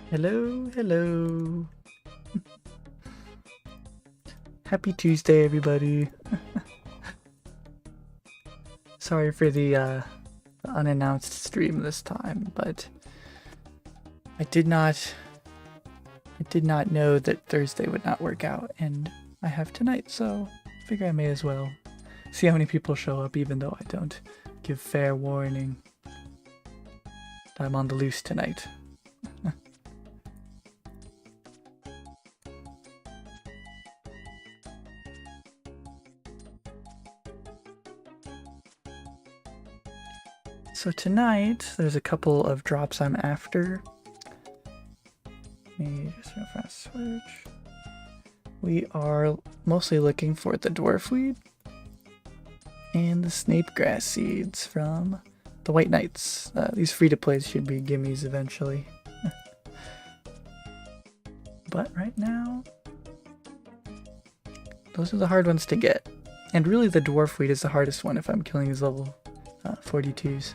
Hello, hello. Happy Tuesday, everybody. Sorry for the unannounced stream this time, but I did not know that Thursday would not work out, and I have tonight, so I figure I may as well see how many people show up, even though I don't give fair warning that I'm on the loose tonight. So tonight, there's a couple of drops I'm after. Let me just do a fast switch. We are mostly looking for the dwarf weed and the snapegrass seeds from the White Knights. These free-to-plays should be gimmies eventually. But right now, those are the hard ones to get. And really the dwarf weed is the hardest one if I'm killing these level 42s.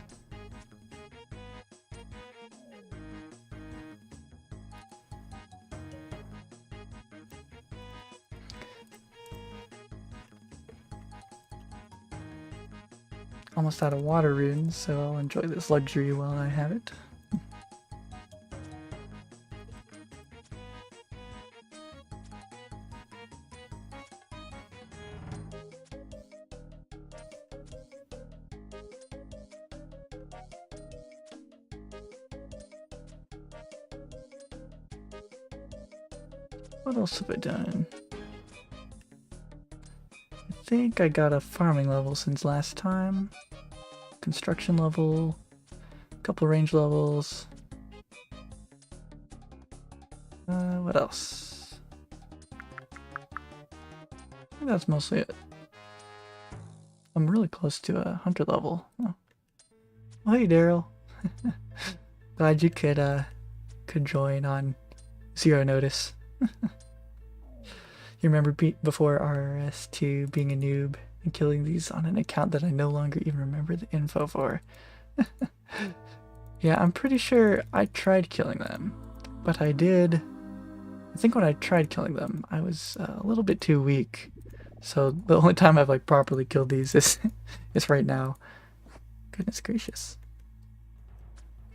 Almost out of water runes, so I'll enjoy this luxury while I have it. What else have I done? I think I got a farming level since last time. Construction level, a couple range levels. What else? I think that's mostly it. I'm really close to a hunter level. Oh, hey Daryl. Glad you could join on zero notice. You remember before RRS2 being a noob and killing these on an account that I no longer even remember the info for. Yeah, I'm pretty sure I tried killing them, but I think when I tried killing them, I was a little bit too weak. So the only time I've like properly killed these is right now. Goodness gracious.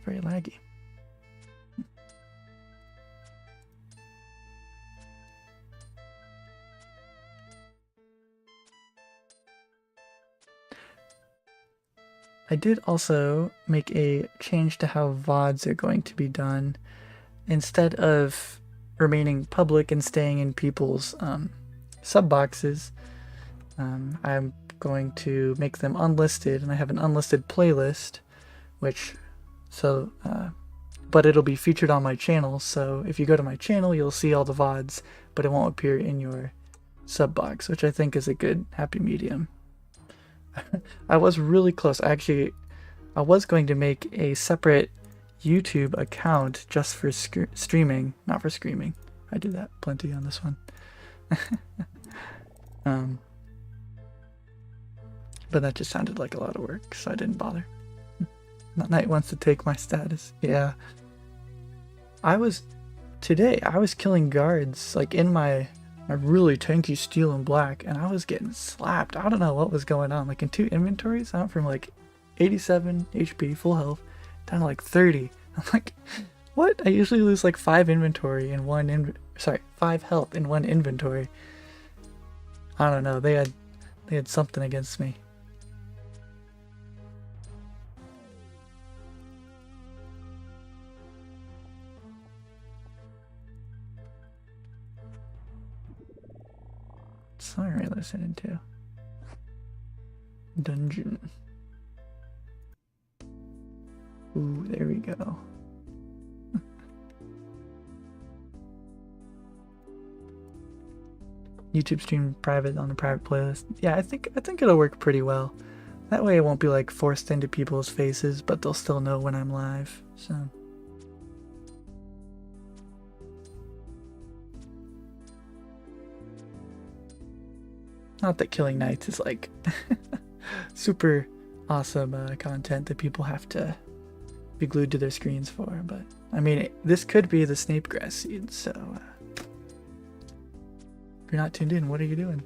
Very laggy. I did also make a change to how VODs are going to be done. Instead of remaining public and staying in people's sub boxes, I'm going to make them unlisted, and I have an unlisted playlist, but it'll be featured on my channel, so if you go to my channel, you'll see all the VODs, but it won't appear in your sub box, which I think is a good happy medium. I was really close. Actually, I was going to make a separate YouTube account just for streaming, not for screaming. I did that plenty on this one. But that just sounded like a lot of work, so I didn't bother. Night wants to take my status. Yeah. Today, I was killing guards, like in my really tanky steel and black, and I was getting slapped. I don't know what was going on. Like in 2 inventories, I went from like 87 HP, full health, down to like 30. I'm like, what? I usually lose like 5 inventory in one 5 health in one inventory. I don't know. They had something against me. Sorry, listening to dungeon. Ooh, there we go. YouTube stream private on the private playlist. Yeah, I think it'll work pretty well. That way it won't be like forced into people's faces, but they'll still know when I'm live. So not that killing knights is like super awesome content that people have to be glued to their screens for. But I mean, this could be the Snape grass seed, so if you're not tuned in, what are you doing?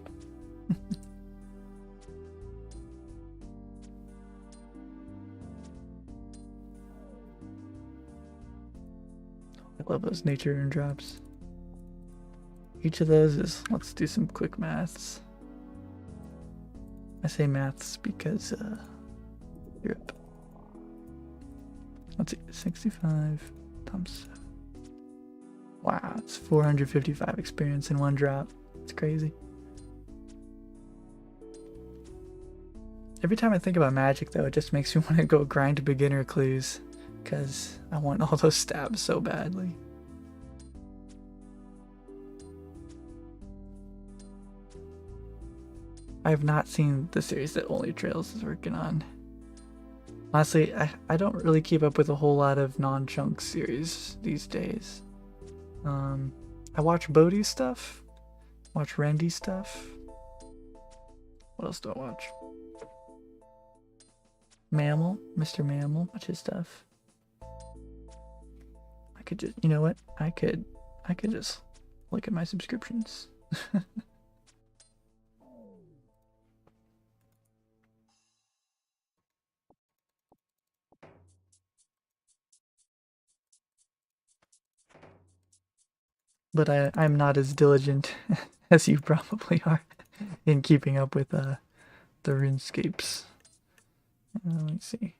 I love those nature and drops. Each of those is, let's do some quick maths. I say maths because Europe. Let's see, 65 times 7. Wow, it's 455 experience in one drop. It's crazy. Every time I think about Magic, though, it just makes me want to go grind beginner clues, because I want all those stabs so badly. I have not seen the series that Only Trails is working on. Honestly, I don't really keep up with a whole lot of non-chunk series these days. I watch Bodhi's stuff, watch Randy's stuff. What else do I watch? Mammal, Mr. Mammal, watch his stuff. I could just, you know what? I could just look at my subscriptions. But I'm not as diligent as you probably are in keeping up with the RuneScapes. Let's see.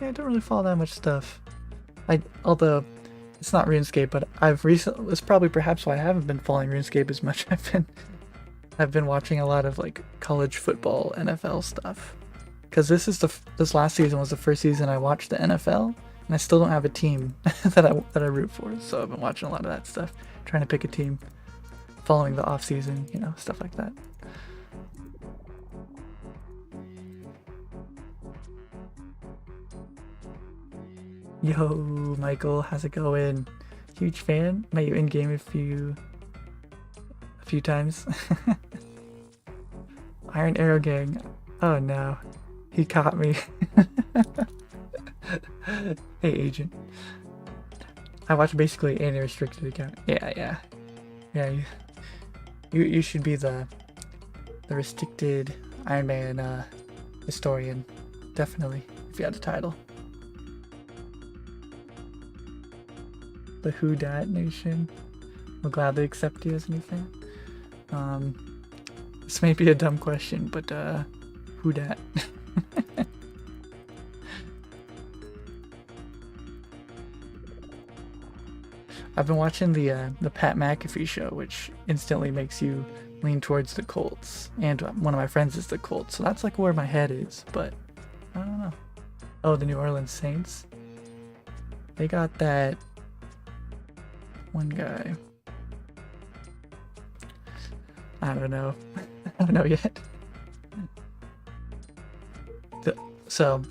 Yeah, I don't really follow that much stuff. Although it's not RuneScape, but it's probably perhaps why I haven't been following RuneScape as much. I've been watching a lot of like college football, NFL stuff. Because this last season was the first season I watched the NFL, and I still don't have a team that I root for. So I've been watching a lot of that stuff, trying to pick a team, following the off season, you know, stuff like that. Yo, Michael, how's it going? Huge fan. Met you in game a few times. Iron Arrow Gang. Oh no, he caught me. Hey, agent. I watch basically any restricted account. Yeah. You should be the restricted Ironman historian, definitely, if you had the title. The Who Dat Nation will gladly accept you as a new fan. This may be a dumb question, but who dat? I've been watching the Pat McAfee show, which instantly makes you lean towards the Colts, and one of my friends is the Colts, so that's like where my head is. But I don't know. Oh, the New Orleans Saints. They got that one guy. I don't know. I don't know yet. So,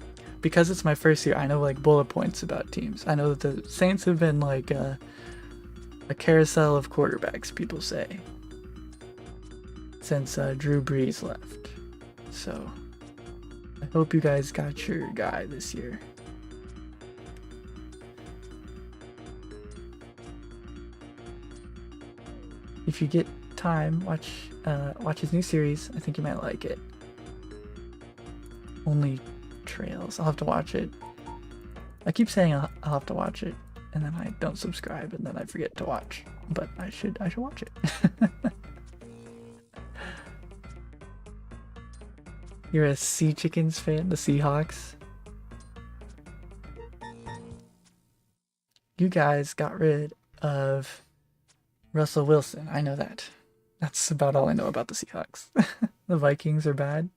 because it's my first year, I know like bullet points about teams. I know that the Saints have been like a carousel of quarterbacks, people say, since Drew Brees left. So, I hope you guys got your guy this year. If you get time, watch his new series. I think you might like it. Only Trails. I'll have to watch it. I keep saying I'll have to watch it, and then I don't subscribe, and then I forget to watch. But I should watch it. You're a Sea Chickens fan, the Seahawks. You guys got rid of Russell Wilson. I know that. That's about all I know about the Seahawks. The Vikings are bad.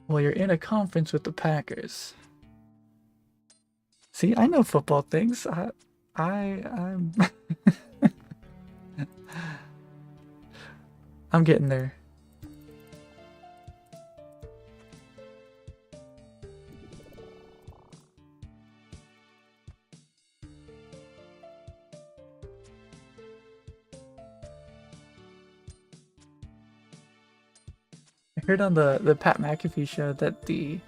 Well, you're in a conference with the Packers. See, I know football things. I'm I'm getting there. heard on the Pat McAfee show that the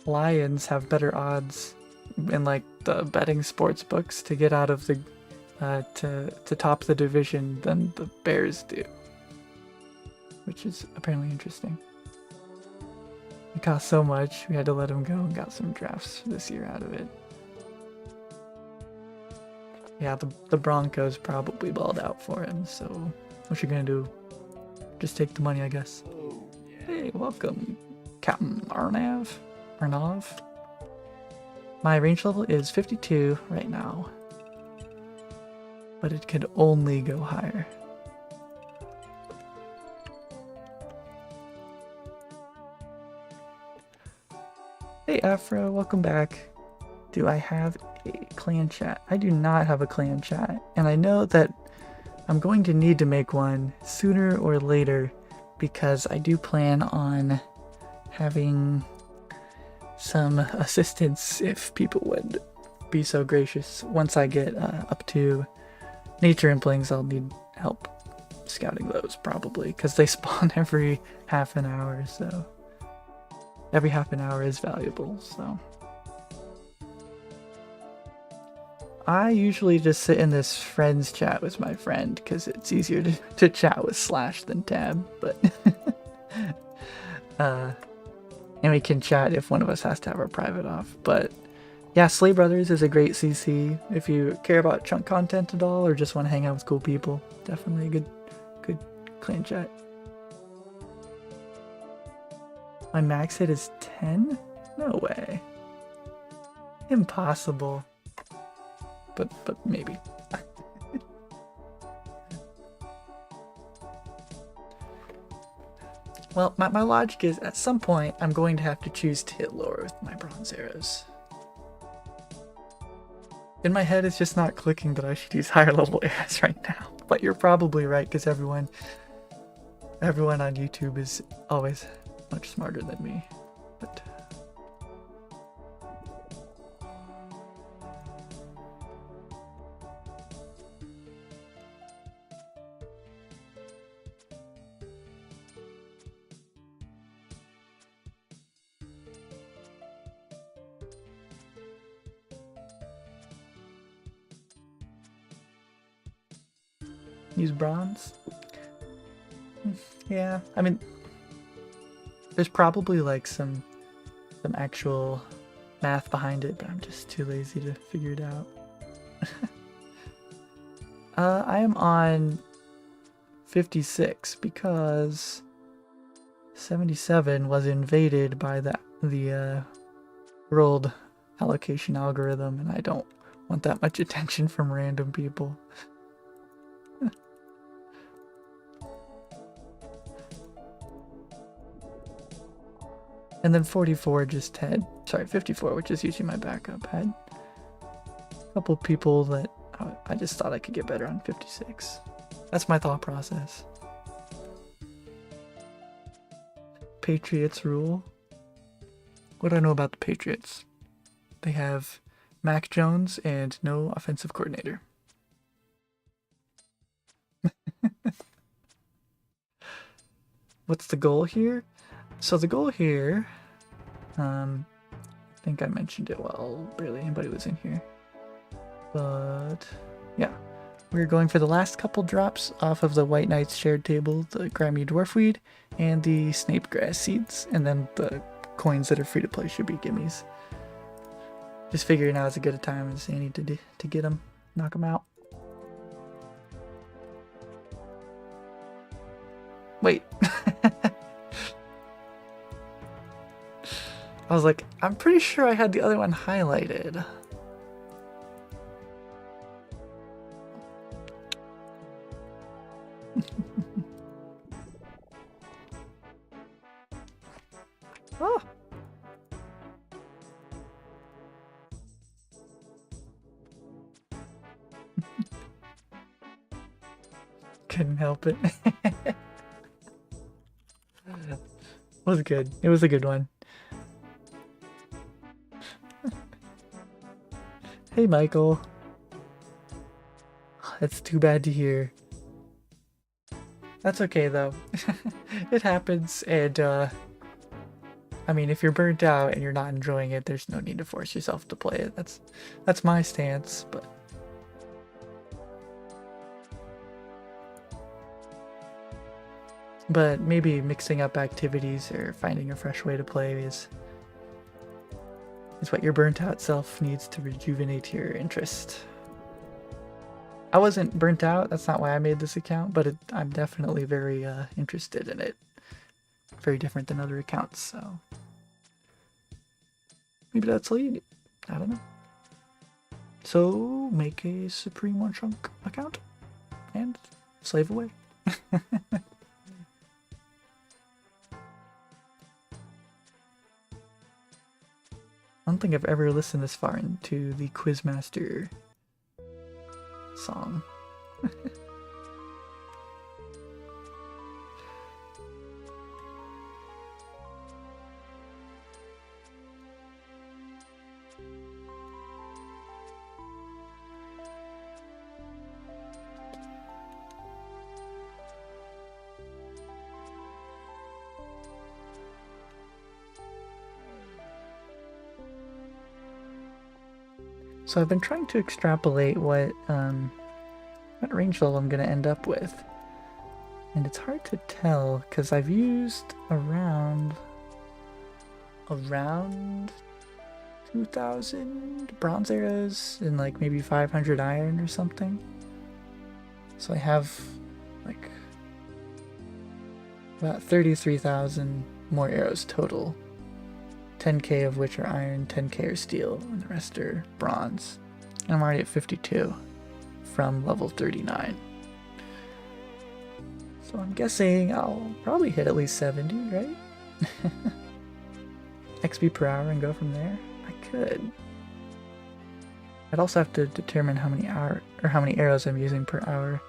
Lions have better odds in like the betting sports books to get out of the to top the division than the Bears do, which is apparently interesting. It cost so much, we had to let him go and got some drafts this year out of it. Yeah, the Broncos probably balled out for him, so what you gonna do? Just take the money, I guess. Hey, welcome, Captain Arnav. My range level is 52 right now, but it could only go higher. Hey Afro, welcome back. Do I have a clan chat? I do not have a clan chat, and I know that I'm going to need to make one sooner or later because I do plan on having some assistance, if people would be so gracious. Once I get up to nature implings, I'll need help scouting those probably, because they spawn every half an hour, so every half an hour is valuable. So I usually just sit in this friends chat with my friend because it's easier to chat with Slash than Tab, but and we can chat if one of us has to have our private off. But yeah, Slay Brothers is a great CC if you care about chunk content at all or just want to hang out with cool people. Definitely a good clan chat. My max hit is 10? No way. Impossible. But maybe. Well, my logic is at some point I'm going to have to choose to hit lower with my bronze arrows. In my head it's just not clicking that I should use higher level arrows right now. But you're probably right, because everyone on YouTube is always much smarter than me. But use bronze? Yeah, I mean, there's probably like some actual math behind it, but I'm just too lazy to figure it out. I am on 56 because 77 was invaded by the world allocation algorithm, and I don't want that much attention from random people. And then 44 just had, sorry, 54, which is usually my backup, had a couple people that I just thought I could get better on 56. That's my thought process. Patriots rule. What do I know about the Patriots? They have Mac Jones and no offensive coordinator. What's the goal here? So the goal here, I think I mentioned it while barely anybody was in here, but yeah, we're going for the last couple drops off of the White Knight's shared table, the Grimy Dwarfweed, and the Snape Grass seeds, and then the coins that are free to play should be gimmies. Just figuring out as good a time as any to get them, knock them out. Wait. I was like, I'm pretty sure I had the other one highlighted. Oh. Couldn't help it. Was good. It was a good one. Hey, Michael. That's too bad to hear. That's okay though. It happens, and I mean, if you're burnt out and you're not enjoying it, there's no need to force yourself to play it. That's my stance, but maybe mixing up activities or finding a fresh way to play is what your burnt out self needs to rejuvenate your interest. I wasn't burnt out, that's not why I made this account, but I'm definitely very interested in it. Very different than other accounts, so maybe that's all you need. I don't know. So make a Supreme OneChunk account and slave away. I don't think I've ever listened this far into the Quizmaster song. So I've been trying to extrapolate what range level I'm going to end up with. And it's hard to tell because I've used around 2,000 bronze arrows and like maybe 500 iron or something. So I have like about 33,000 more arrows total. 10k of which are iron, 10k are steel, and the rest are bronze. And I'm already at 52 from level 39. So I'm guessing I'll probably hit at least 70, right? XP per hour and go from there? I could. I'd also have to determine how many arrows I'm using per hour.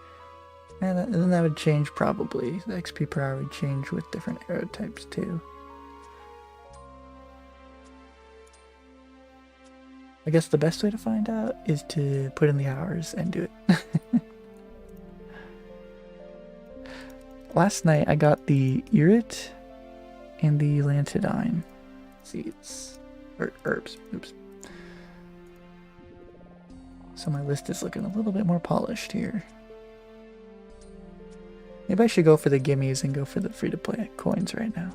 And then that would change probably. The XP per hour would change with different arrow types too. I guess the best way to find out is to put in the hours and do it. Last night I got the Irit and the Lantidine seeds. Or herbs. Oops. So my list is looking a little bit more polished here. Maybe I should go for the gimmies and go for the free-to-play coins right now.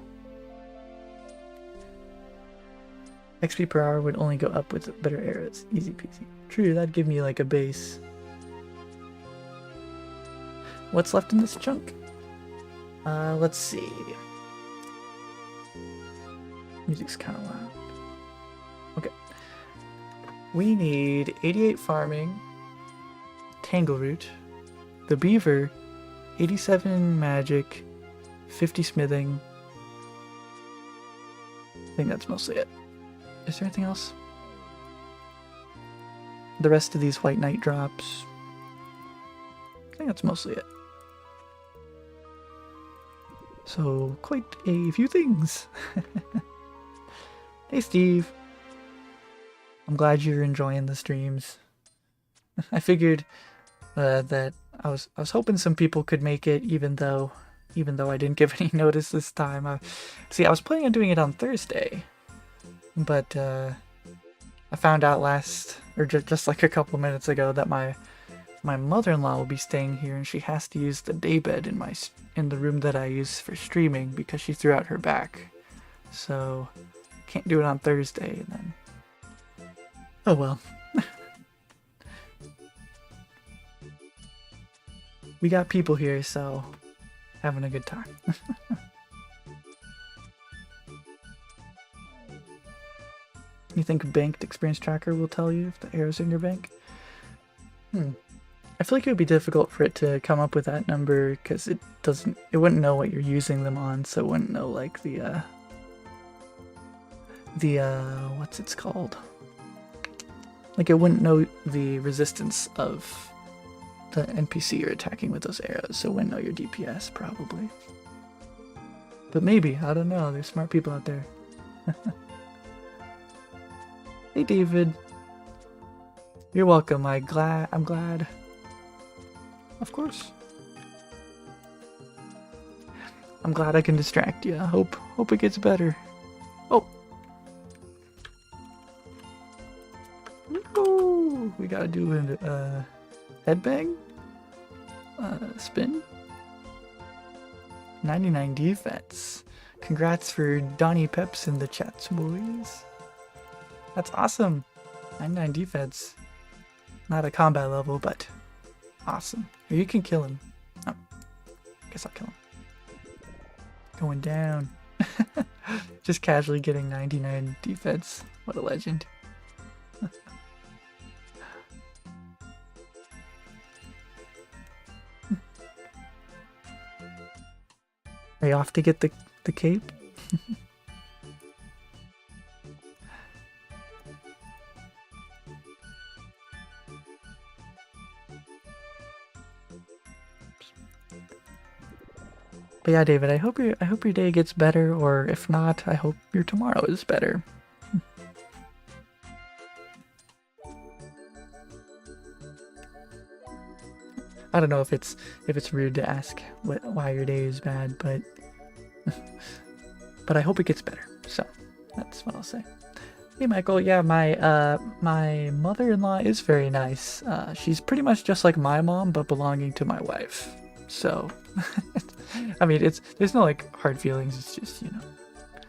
XP per hour would only go up with better arrows. Easy peasy. True, that'd give me like a base. What's left in this chunk? Let's see. Music's kind of loud. Okay. We need 88 farming, Tangleroot, the beaver, 87 magic, 50 smithing. I think that's mostly it. Is there anything else? The rest of these white knight drops. I think that's mostly it. So, quite a few things. Hey Steve. I'm glad you're enjoying the streams. I figured that I was hoping some people could make it, even though I didn't give any notice this time. See, I was planning on doing it on Thursday. But I found out just like a couple minutes ago that my mother-in-law will be staying here and she has to use the daybed in the room that I use for streaming because she threw out her back. So can't do it on Thursday and then. Oh well. We got people here, so having a good time. You think banked experience tracker will tell you if the arrow's in your bank? I feel like it would be difficult for it to come up with that number because it wouldn't know what you're using them on, so it wouldn't know like the what's it's called? Like it wouldn't know the resistance of the NPC you're attacking with those arrows, so it wouldn't know your DPS probably. But maybe, I don't know, there's smart people out there. Hey David. You're welcome. I'm glad. Of course. I'm glad I can distract you. I hope it gets better. Oh. Ooh, we gotta do a headbang? Spin? 99 defense. Congrats for Donnie Peps in the chats, boys. That's awesome. 99 defense. Not a combat level, but awesome. You can kill him. Oh, guess I'll kill him. Going down. Just casually getting 99 defense. What a legend. Are you off to get the cape? But yeah, David, I hope your day gets better, or if not, I hope your tomorrow is better. I don't know if it's rude to ask why your day is bad, but but I hope it gets better. So that's what I'll say. Hey Michael, yeah, my mother-in-law is very nice. She's pretty much just like my mom, but belonging to my wife. So I mean, there's no like hard feelings. It's just, you know,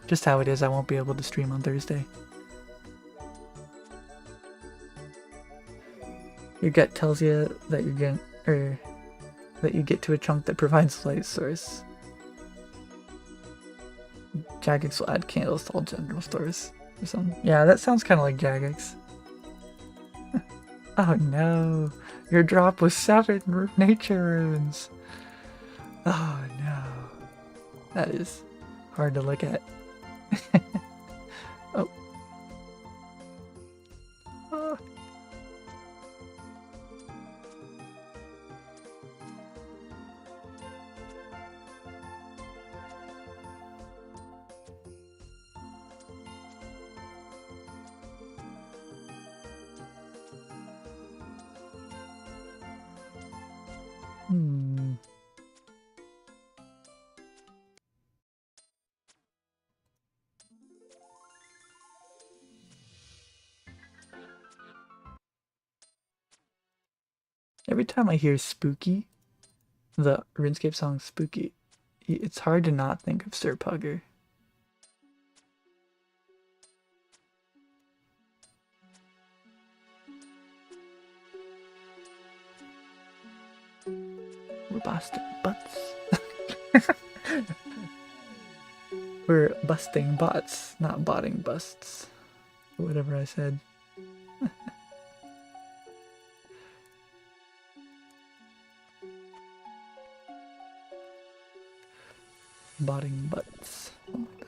just how it is. I won't be able to stream on Thursday. Your gut tells you that you're getting, or that you get to a chunk that provides light source. Jagex will add candles to all general stores or something. Yeah, that sounds kind of like Jagex. Oh no, your drop was 7 nature runes. Oh no, that is hard to look at. Oh. Oh. Every time I hear Spooky, the RuneScape song Spooky, it's hard to not think of Sir Pugger. We're busting butts. We're busting bots, not botting busts. Or whatever I said. Botting butts. Something like that.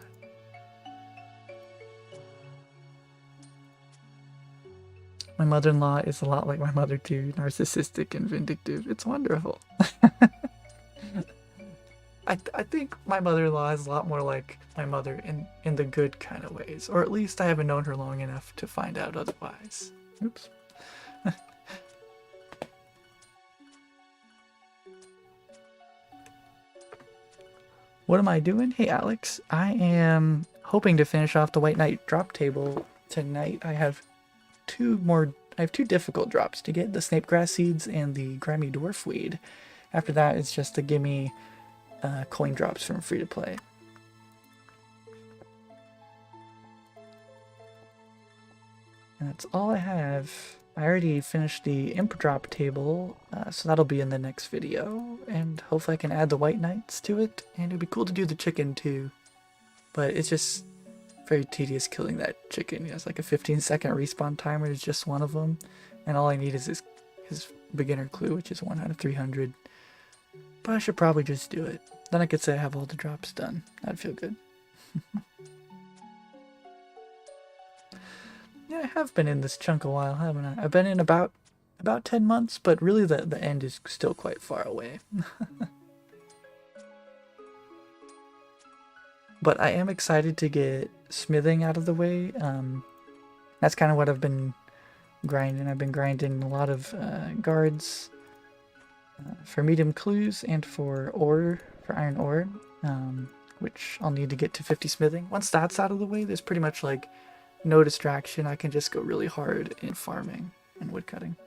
My mother-in-law is a lot like my mother too, narcissistic and vindictive. It's wonderful. I think my mother-in-law is a lot more like my mother in the good kind of ways. Or at least I haven't known her long enough to find out otherwise. Oops. What am I doing? Hey Alex, I am hoping to finish off the White Knight drop table tonight. I have two difficult drops to get, the Snapegrass Seeds and the Grimy Dwarf Weed. After that, it's just to give me coin drops from free to play. And that's all I have. I already finished the Imp drop table, so that'll be in the next video, and hopefully I can add the White Knights to it, and it'd be cool to do the chicken too. But it's just very tedious killing that chicken. It's like a 15-second respawn timer is just one of them, and all I need is his beginner clue, which is 1 out of 300. But I should probably just do it. Then I could say I have all the drops done. That'd feel good. Yeah, I have been in this chunk a while, haven't I? I've been in about 10 months, but really the end is still quite far away. But I am excited to get smithing out of the way. That's kind of what I've been grinding. I've been grinding a lot of guards for medium clues and for ore, for iron ore. which I'll need to get to 50 smithing. Once that's out of the way, there's pretty much like no distraction. I can just go really hard in farming and woodcutting.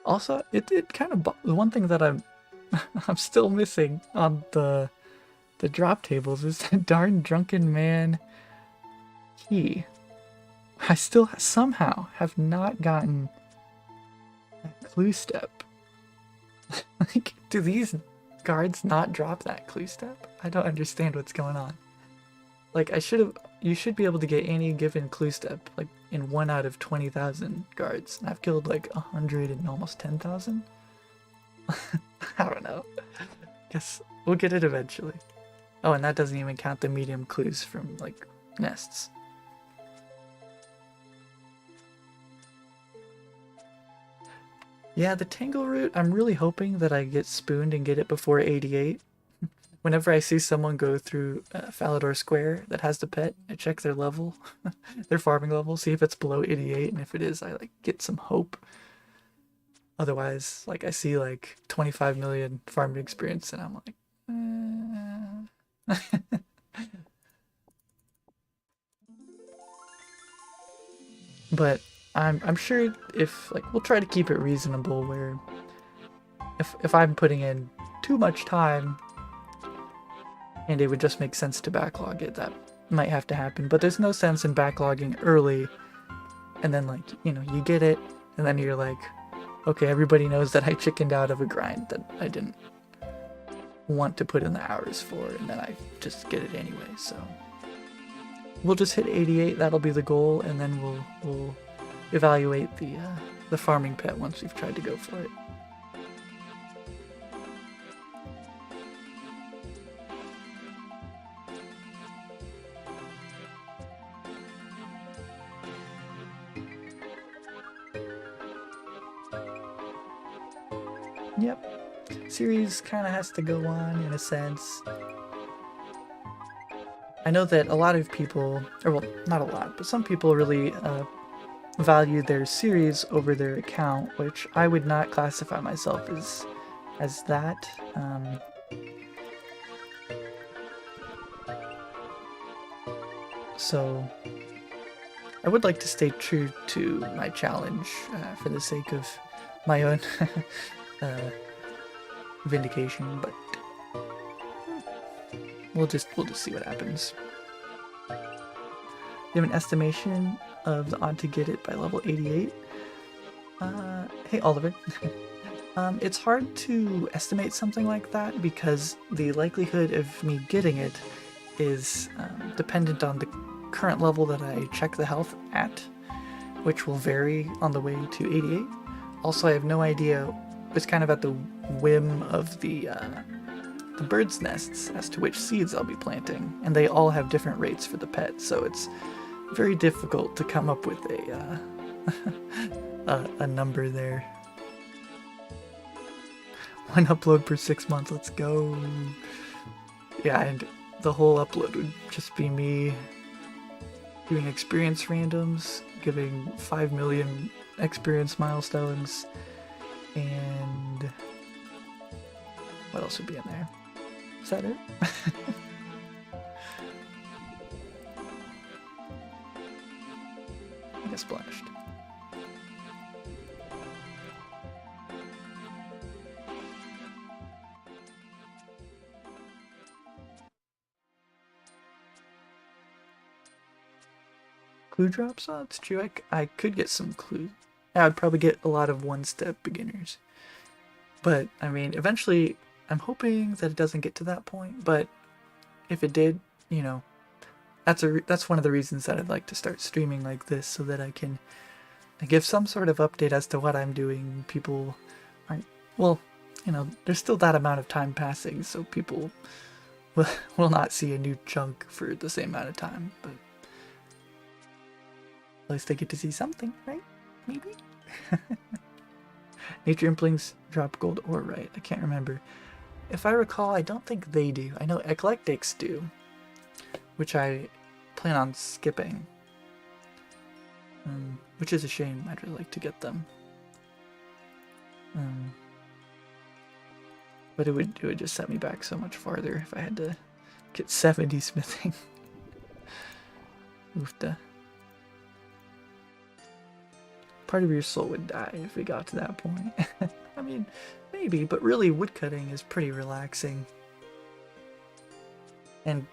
Also, it kind of the one thing that I'm I'm still missing on the drop tables is that darn drunken man key. I still somehow have not gotten that clue step. Like, do these guards not drop that clue step? I don't understand what's going on. Like, you should be able to get any given clue step, like, in 1 out of 20,000 guards. And I've killed, like, 100 and almost 10,000. I don't know. Guess we'll get it eventually. Oh, and that doesn't even count the medium clues from, like, nests. Yeah, the Tangle route, I'm really hoping that I get spooned and get it before 88. Whenever I see someone go through Falador Square that has the pet, I check their level, their farming level, see if it's below 88, and if it is, I like get some hope. Otherwise, like I see like 25 million farming experience, and I'm like, But I'm sure if like we'll try to keep it reasonable, where if I'm putting in too much time and it would just make sense to backlog it, that might have to happen. But there's no sense in backlogging early and then, like, you know, you get it and then you're like, okay, everybody knows that I chickened out of a grind that I didn't want to put in the hours for, and then I just get it anyway. So we'll just hit 88, that'll be the goal, and then we'll evaluate the farming pet once we've tried to go for it. Yep, series kind of has to go on in a sense. I know that a lot of people, or well, not a lot, but some people really value their series over their account, which I would not classify myself as that. So I would like to stay true to my challenge for the sake of my own vindication, but we'll just see what happens. You have an estimation of the odd to get it by level 88. Hey Oliver. It's hard to estimate something like that because the likelihood of me getting it is dependent on the current level that I check the health at, which will vary on the way to 88. Also, I have no idea. It's kind of at the whim of the bird's nests as to which seeds I'll be planting, and they all have different rates for the pet, so it's very difficult to come up with a number there. 1 upload per 6 months, let's go. Yeah, and the whole upload would just be me doing experience randoms, giving 5 million experience milestones, and what else would be in there? Is that it? I guess splashed. Clue drops? Oh, it's true. I could get some clue. I'd probably get a lot of one-step beginners. But, I mean, eventually, I'm hoping that it doesn't get to that point, but if it did, you know, that's one of the reasons that I'd like to start streaming like this, so that I can give some sort of update as to what I'm doing. People aren't, well, you know, there's still that amount of time passing, so people will not see a new chunk for the same amount of time, but at least they get to see something, right? Maybe? Nature Implings drop gold ore, right? I can't remember. If I recall, I don't think they do. I know Eclectics do, which I plan on skipping. Which is a shame. I'd really like to get them. But it would just set me back so much farther if I had to get 70 smithing. Oofda. Part of your soul would die if we got to that point. I mean, maybe, but really woodcutting is pretty relaxing. And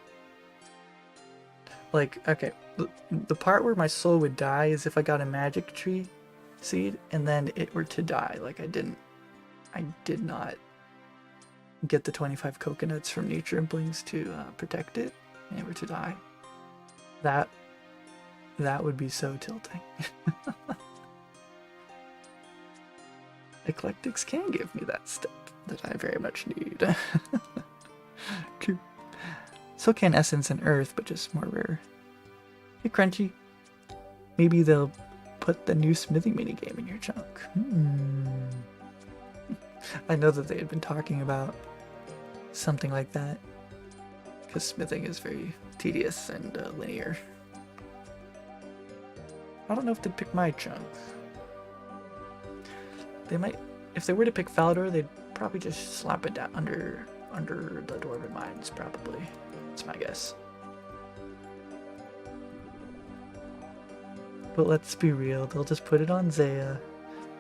like, okay, the part where my soul would die is if I got a magic tree seed and then it were to die. Like I did not get the 25 coconuts from nature implings to protect it, and it were to die. That would be so tilting. Eclectics can give me that step that I very much need. True. So can Essence and Earth, but just more rare. Hey Crunchy, maybe they'll put the new smithing minigame in your chunk. I know that they had been talking about something like that, because smithing is very tedious and linear. I don't know if they'd pick my chunk. They might, if they were to pick Falador, they'd probably just slap it down under the Dwarven Mines, probably. That's my guess. But let's be real, they'll just put it on Zaya,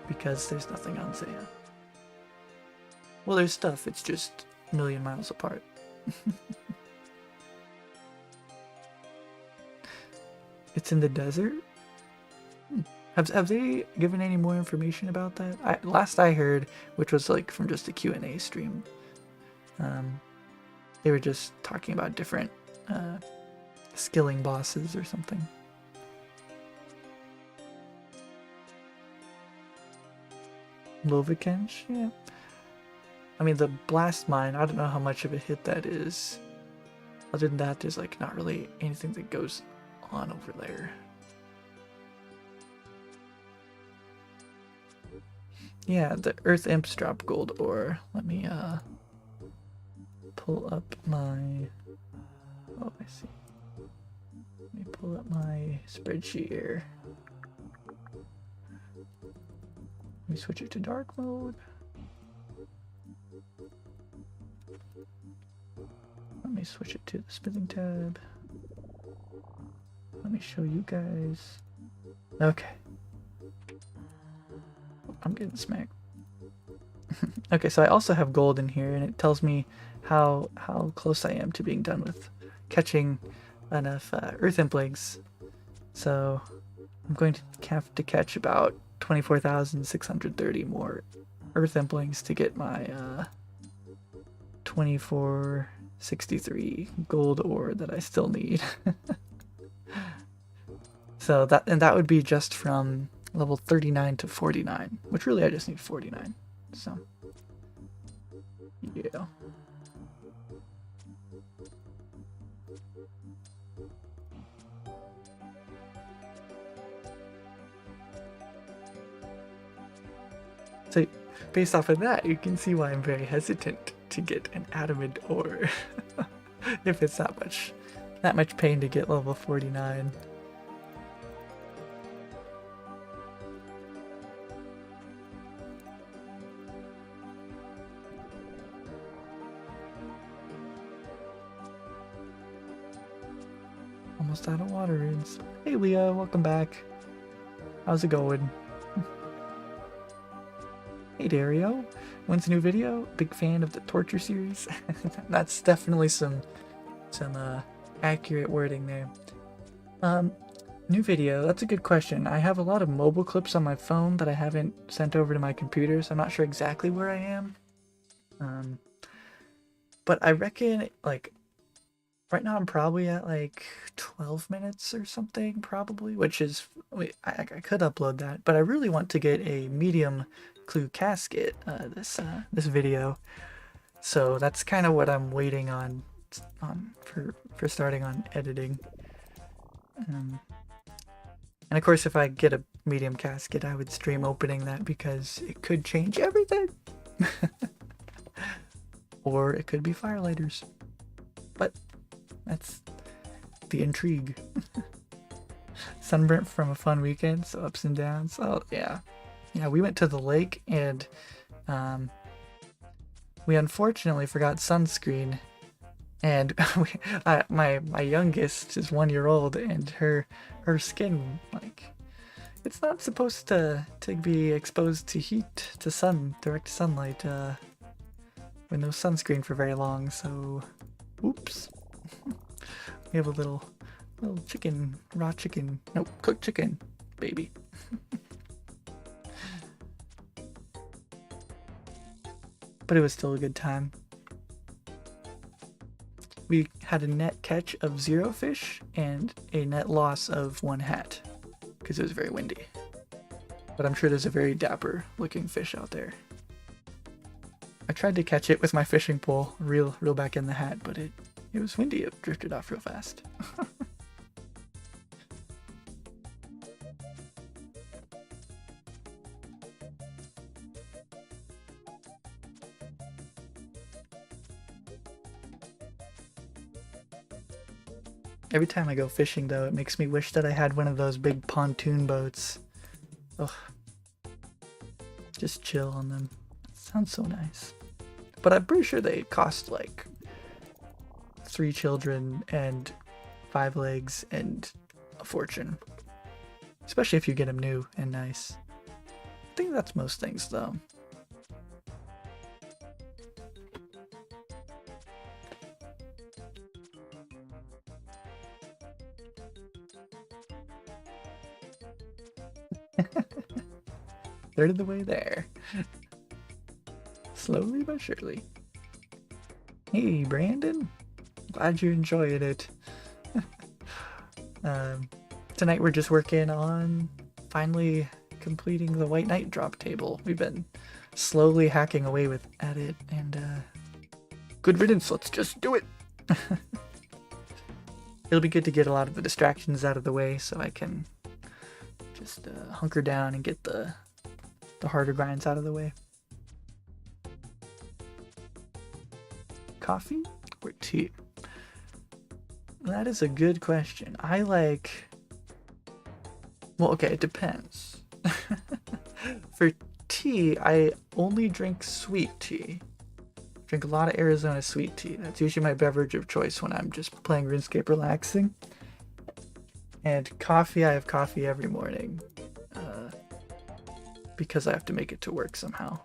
because there's nothing on Zaya. Well, there's stuff, it's just a million miles apart. It's in the desert? Have they given any more information about that? Last I heard, which was like from just a Q&A stream, they were just talking about different skilling bosses or something. Lovikench? Yeah. I mean, the blast mine, I don't know how much of a hit that is. Other than that, there's like not really anything that goes on over there. Yeah, the Earth Imps drop gold ore. Let me pull up my... Oh, I see. Let me pull up my spreadsheet here. Let me switch it to dark mode. Let me switch it to the smithing tab. Let me show you guys. Okay. I'm getting smacked. Okay, so I also have gold in here, and it tells me how close I am to being done with catching enough Earth Implings. So I'm going to have to catch about 24,630 more Earth Implings to get my 2463 gold ore that I still need. So that would be just from level 39 to 49, which really I just need 49. So yeah. So based off of that, you can see why I'm very hesitant to get an adamant ore. If it's that much pain to get level 49. Almost out of water runes. Hey Leah, welcome back. How's it going? Hey Dario, when's the new video? Big fan of the torture series. That's definitely some accurate wording there. New video, that's a good question. I have a lot of mobile clips on my phone that I haven't sent over to my computer, so I'm not sure exactly where I am. But I reckon, like, right now I'm probably at like 12 minutes or something, probably, which is, I could upload that, but I really want to get a medium clue casket this video, so that's kind of what I'm waiting on for starting on editing. And of course, if I get a medium casket, I would stream opening that because it could change everything. Or it could be firelighters, but that's the intrigue. Sunburnt from a fun weekend, so ups and downs. Oh yeah, we went to the lake, and Um, we unfortunately forgot sunscreen, and my youngest is 1 year old, and her skin, like, it's not supposed to be exposed to heat, to direct sunlight, with no sunscreen for very long. So, oops, we have a little chicken, raw chicken, nope, cooked chicken, baby. But it was still a good time. We had a net catch of 0 fish and a net loss of 1 hat because it was very windy. But I'm sure there's a very dapper looking fish out there. I tried to catch it with my fishing pole, reel back in the hat, but it was windy. It drifted off real fast. Every time I go fishing, though, it makes me wish that I had one of those big pontoon boats. Ugh. Just chill on them. Sounds so nice. But I'm pretty sure they cost like 3 children and 5 legs and a fortune. Especially if you get them new and nice. I think that's most things, though. Third of the way there. Slowly but surely. Hey, Brandon. Glad you're enjoying it. Tonight we're just working on finally completing the White Knight drop table. We've been slowly hacking away at it, and good riddance, let's just do it. It'll be good to get a lot of the distractions out of the way so I can just hunker down and get the harder grinds out of the way. Coffee or tea? That is a good question. I like... Well, okay, it depends. For tea, I only drink sweet tea. Drink a lot of Arizona sweet tea. That's usually my beverage of choice when I'm just playing RuneScape relaxing. And coffee, I have coffee every morning. Because I have to make it to work somehow.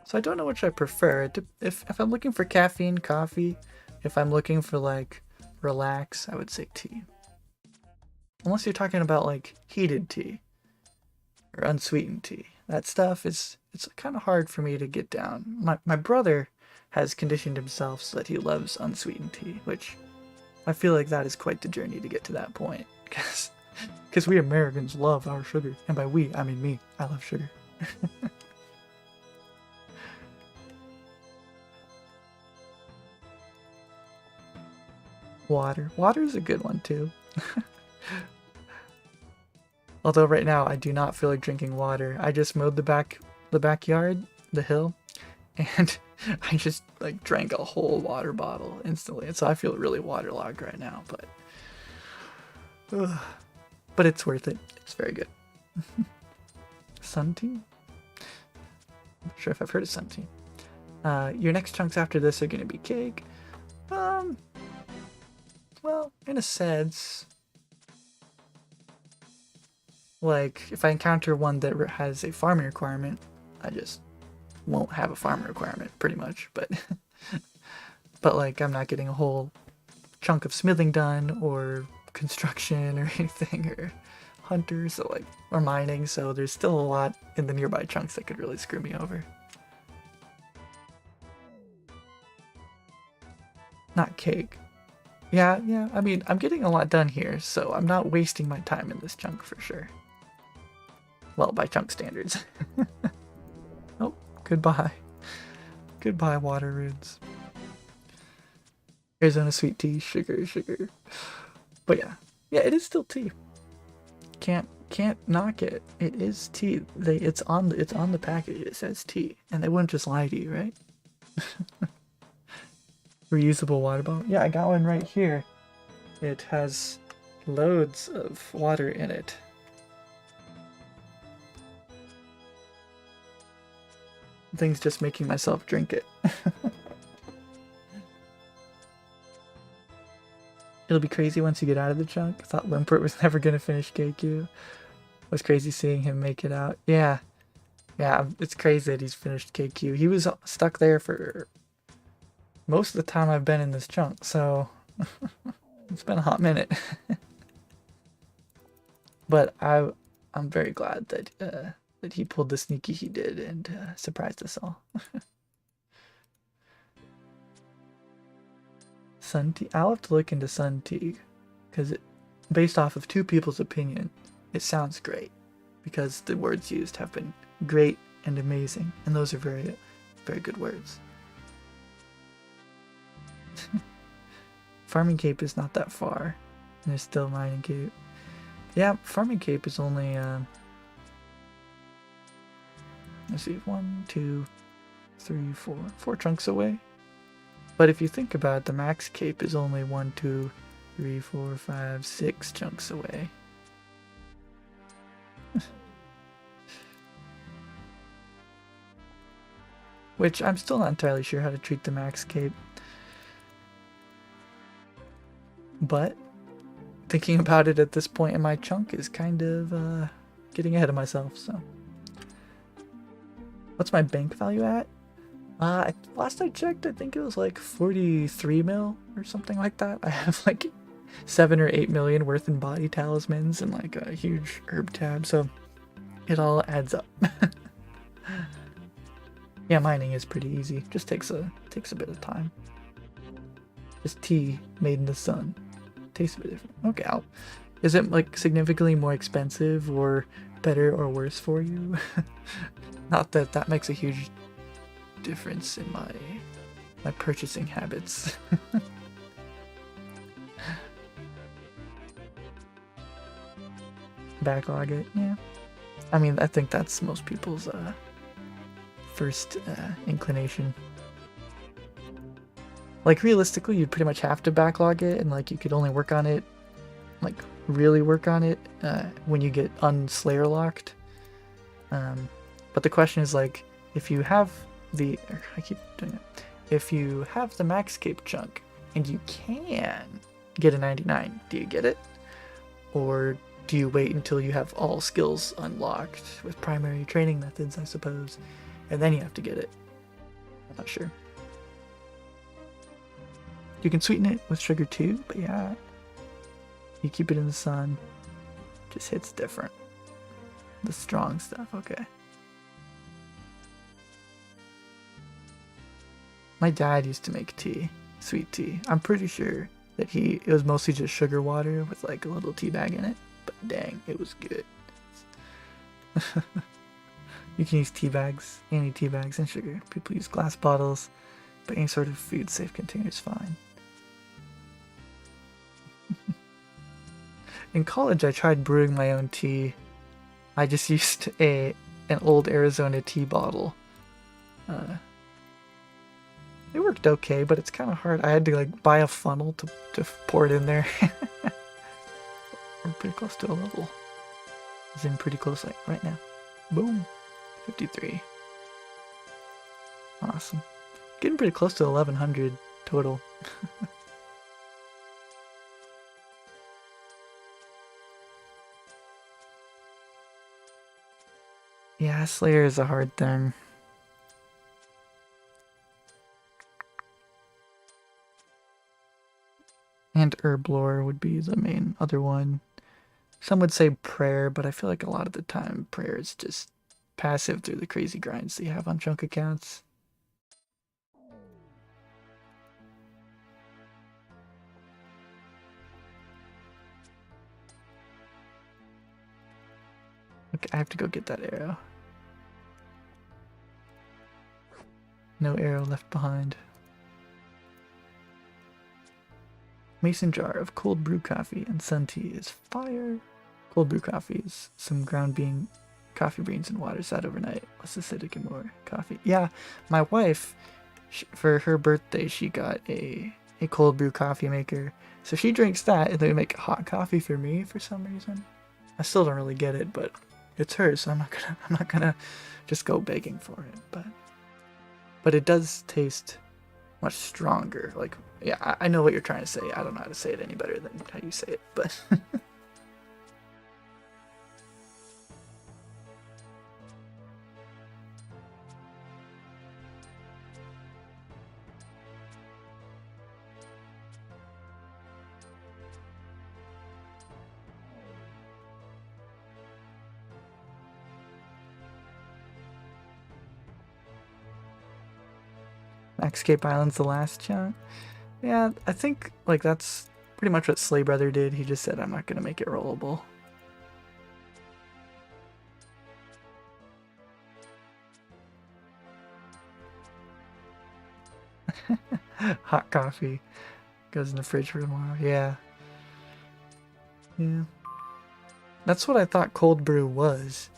So I don't know which I prefer. If I'm looking for caffeine, coffee. If I'm looking for like relax, I would say tea. Unless you're talking about like heated tea or unsweetened tea. That stuff it's kind of hard for me to get down. My brother has conditioned himself so that he loves unsweetened tea, which I feel like that is quite the journey to get to that point, because we Americans love our sugar, and by we, I mean me. I love sugar. Water is a good one too. Although right now I do not feel like drinking water. I just mowed the backyard, the hill, and I just like drank a whole water bottle instantly, and so I feel really waterlogged right now, but it's worth it. It's very good. Sun tea? I'm not sure if I've heard of sun tea. Your next chunks after this are gonna be cake. Well, in a sense, like if I encounter one that has a farming requirement, I just won't have a farming requirement, pretty much, but like I'm not getting a whole chunk of smithing done or construction or anything or hunters, so like, or mining, so there's still a lot in the nearby chunks that could really screw me over. Not cake. Yeah, I mean, I'm getting a lot done here, so I'm not wasting my time in this chunk for sure. Well, by chunk standards. Oh, goodbye. Goodbye, water runes. Arizona sweet tea, sugar. But yeah, it is still tea. Can't knock it. It is tea. It's on the package. It says tea, and they wouldn't just lie to you, right? Reusable water bottle. Yeah, I got one right here. It has loads of water in it. things just making myself drink it. It'll be crazy once you get out of the chunk. I thought Limpert was never going to finish KQ. It was crazy seeing him make it out. Yeah, it's crazy that he's finished KQ. He was stuck there for most of the time I've been in this chunk, so it's been a hot minute. But I'm very glad that that he pulled the sneaky he did and surprised us all. Sun Tea. I'll have to look into Sun Tea because based off of two people's opinion, it sounds great because the words used have been great and amazing, and those are very, very good words. Farming Cape is not that far, and there's still Mining Cape. Yeah, Farming Cape is only let's see, 1, 2, 3, 4 chunks away. But if you think about it, the max cape is only 1, 2, 3, 4, 5, 6 chunks away. Which I'm still not entirely sure how to treat the max cape. But thinking about it at this point in my chunk is kind of getting ahead of myself, so. What's my bank value at? Last I checked, I think it was like 43 mil or something like that. I have like 7 or 8 million worth in body talismans and like a huge herb tab, so it all adds up. Yeah, mining is pretty easy. Just takes a bit of time. Just tea made in the sun. Tastes a bit different. Okay, is it like significantly more expensive or better or worse for you? Not that that makes a huge difference in my purchasing habits. Backlog it, yeah. I mean, I think that's most people's first inclination. Like realistically, you'd pretty much have to backlog it, and like you could only work on it, like really work on it when you get unslayer locked. But the question is like, if you have if you have the max cape chunk and you can get a 99, do you get it? Or do you wait until you have all skills unlocked with primary training methods, I suppose, and then you have to get it? I'm not sure. You can sweeten it with sugar too, but yeah, you keep it in the sun, just hits different. The strong stuff, okay. My dad used to make tea, sweet tea. I'm pretty sure that it was mostly just sugar water with like a little tea bag in it, but dang, it was good. You can use tea bags, any tea bags and sugar. People use glass bottles, but any sort of food safe container is fine. In college, I tried brewing my own tea. I just used an old Arizona tea bottle. It worked okay, but it's kind of hard. I had to like buy a funnel to pour it in there. We're pretty close to a level. It's in pretty close like right now. Boom. 53. Awesome. Getting pretty close to 1100 total. Yeah, Slayer is a hard thing. And Herblore would be the main other one. Some would say Prayer, but I feel like a lot of the time Prayer is just passive through the crazy grinds that you have on chunk accounts. Okay, I have to go get that arrow. No arrow left behind. Mason jar of cold brew coffee and sun tea is fire. Cold brew coffee is some ground bean, coffee beans, and water sat overnight. Less acidic and more coffee. Yeah, my wife, for her birthday, she got a cold brew coffee maker. So she drinks that, and they make hot coffee for me for some reason. I still don't really get it, but it's hers, so I'm not gonna just go begging for it. But but it does taste much stronger. Like, yeah, I know what you're trying to say. I don't know how to say it any better than how you say it, but Escape Island's the last chunk. Yeah, I think like that's pretty much what Slay Brother did. He just said, I'm not gonna make it rollable. Hot coffee goes in the fridge for tomorrow. Yeah. Yeah. That's what I thought cold brew was.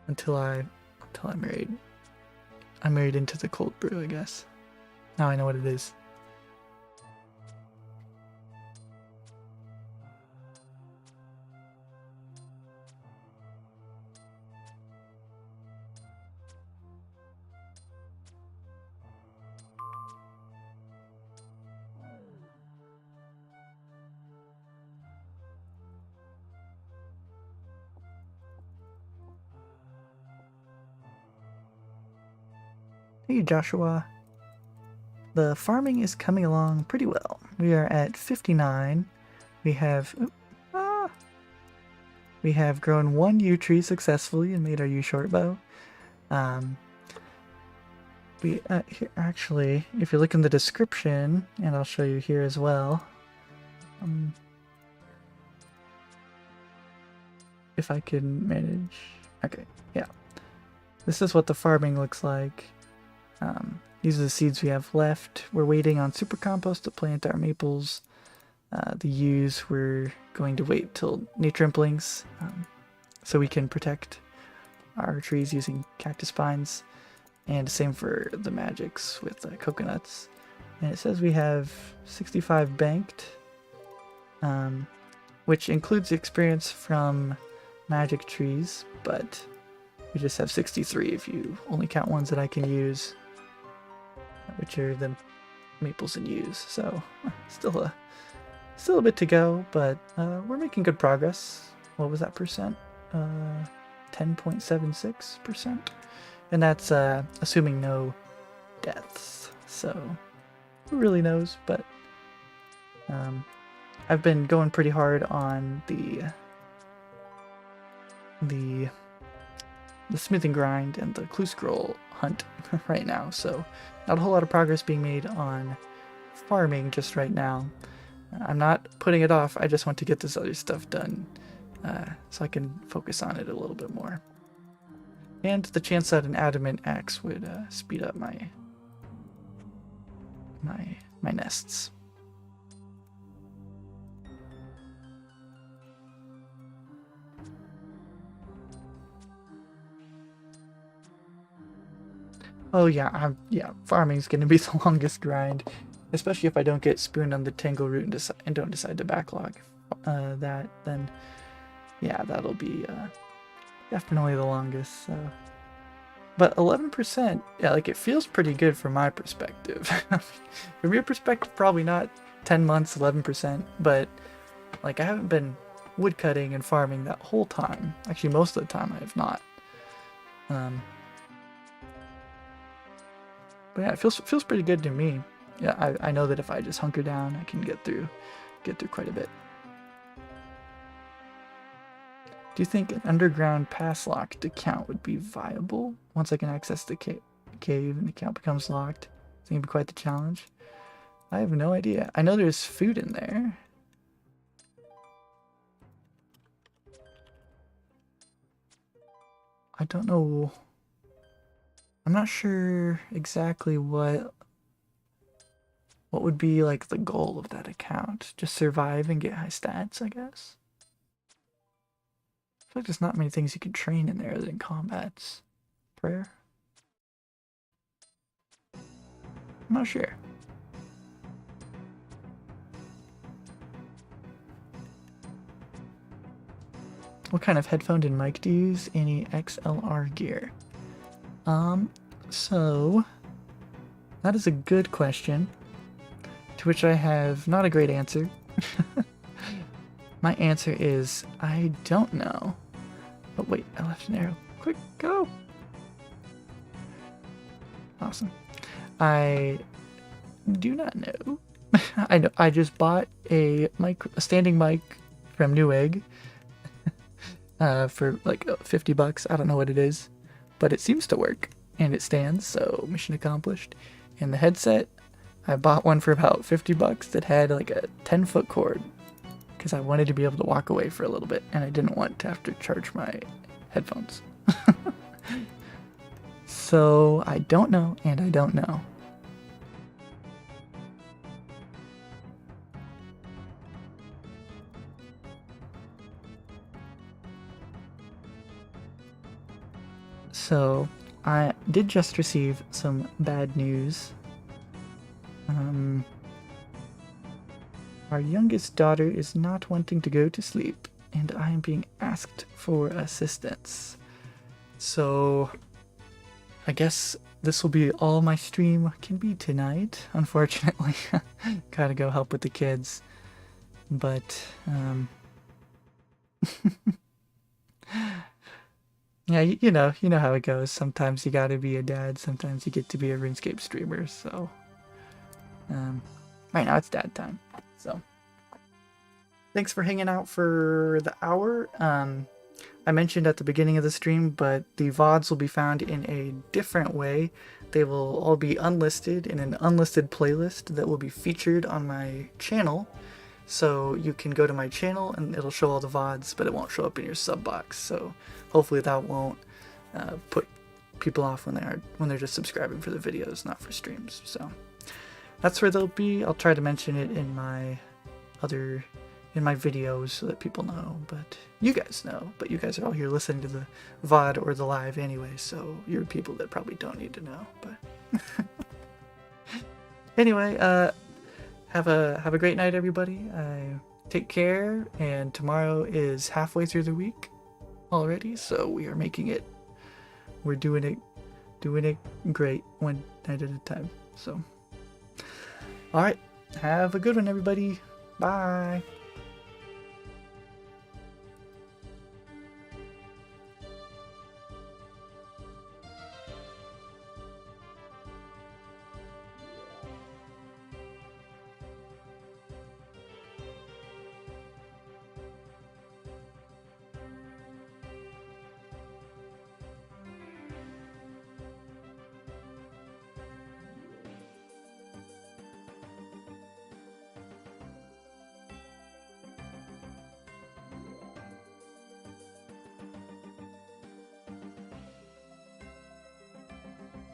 Until I married. I married into the cold brew, I guess. Now I know what it is. Hey Joshua. The farming is coming along pretty well. We are at 59. We have we have grown one yew tree successfully and made our yew short bow. We here, actually, if you look in the description, and I'll show you here as well. If I can manage. Okay, yeah. This is what the farming looks like. These are the seeds we have left. We're waiting on super compost to plant our maples. The yews, we're going to wait till nature implinks, so we can protect our trees using cactus spines. And same for the magics with coconuts. And it says we have 65 banked, which includes the experience from magic trees, but we just have 63 if you only count ones that I can use, which are the maples and yews. So still a bit to go, but we're making good progress. What was that percent? 10.76%. And that's assuming no deaths. So who really knows? But I've been going pretty hard on the smithing grind and the clue scroll hunt right now. So not a whole lot of progress being made on farming just right now. I'm not putting it off. I just want to get this other stuff done so I can focus on it a little bit more. And the chance that an adamant axe would speed up my nests. Oh yeah, farming's gonna be the longest grind, especially if I don't get spooned on the tangle root and don't decide to backlog that. Then yeah, that'll be definitely the longest. So. But 11%, yeah, like it feels pretty good from my perspective. From your perspective, probably not 10 months, 11%, but like I haven't been woodcutting and farming that whole time. Actually, most of the time I have not. But yeah, it feels pretty good to me. Yeah, I know that if I just hunker down, I can get through quite a bit. Do you think an underground pass locked account would be viable once I can access the cave and the account becomes locked? I think it'd be quite the challenge. I have no idea. I know there's food in there. I don't know. I'm not sure exactly what would be like the goal of that account. Just survive and get high stats, I guess. I feel like there's not many things you can train in there other than combats. Prayer? I'm not sure. What kind of headphone and mic do you use? Any XLR gear? So, that is a good question, to which I have not a great answer. My answer is, I don't know. But wait, I left an arrow. Quick, go! Awesome. I do not know. I know. I just bought a standing mic from Newegg for like $50. I don't know what it is, but it seems to work and it stands. So mission accomplished. And the headset, I bought one for about $50 that had like a 10-foot cord because I wanted to be able to walk away for a little bit and I didn't want to have to charge my headphones. So I don't know, and I don't know. So I did just receive some bad news. Our youngest daughter is not wanting to go to sleep, and I am being asked for assistance. So I guess this will be all my stream can be tonight, unfortunately. Gotta go help with the kids. But, yeah, you know how it goes. Sometimes you gotta be a dad, sometimes you get to be a RuneScape streamer, so... right now it's dad time, so... Thanks for hanging out for the hour. I mentioned at the beginning of the stream, but the VODs will be found in a different way. They will all be unlisted in an unlisted playlist that will be featured on my channel. So you can go to my channel and it'll show all the VODs, but it won't show up in your sub box. So hopefully that won't put people off when they're just subscribing for the videos, not for streams. So that's where they'll be. I'll try to mention it in my videos so that people know, but you guys know. But you guys are all here listening to the VOD or the live anyway, so you're people that probably don't need to know. But anyway, have a great night, everybody. Take care, and tomorrow is halfway through the week already, so we are making it. We're doing it great one night at a time. So, all right, have a good one, everybody. Bye.